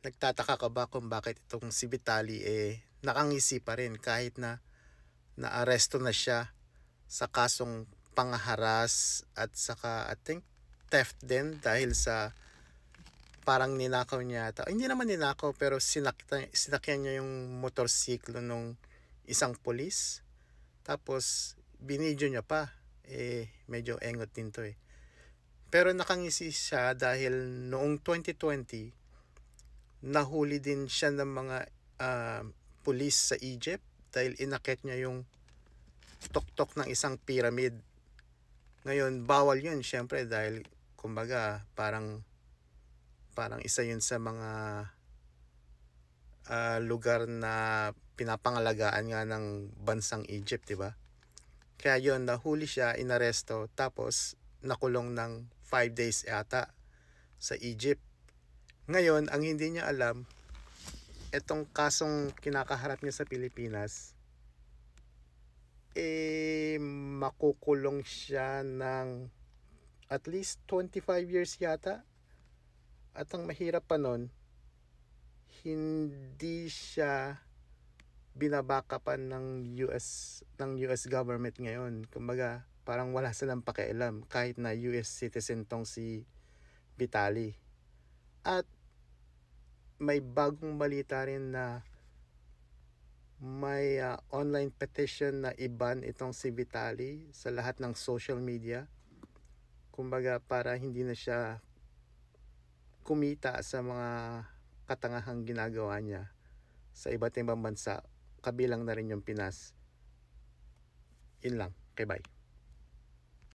Nagtataka ka ba kung bakit itong si Vitali nakangisi pa rin kahit na naaresto na siya sa kasong pangharas at saka I think theft din dahil sa parang ninakaw niya ata. Hindi naman ninakaw pero sinakyan niya yung motorsiklo nung isang pulis. Tapos binidyo niya pa. Medyo engot din to. Pero nakangisi siya dahil noong 2020 nahuli din siya ng mga pulis sa Egypt dahil inakyat niya yung tuktok ng isang pyramid. Ngayon, bawal yun syempre dahil kumbaga parang isa yun sa mga lugar na pinapangalagaan nga ng bansang Egypt, di ba? Kaya yun, nahuli siya, inaresto, tapos nakulong ng 5 days yata sa Egypt. Ngayon, ang hindi niya alam, itong kasong kinakaharap niya sa Pilipinas, makukulong siya ng at least 25 years yata. At ang mahirap pa nun, hindi siya binabakapan ng US government ngayon. Kumbaga, parang wala silang pakialam kahit na US citizen tong si Vitali. At may bagong balita rin na may online petition na i-ban itong si Vitali sa lahat ng social media. Kumbaga, para hindi na siya kumita sa mga katangahang ginagawa niya sa iba't ibang bansa, kabilang na rin yung Pinas. Yun lang. Okay, bye.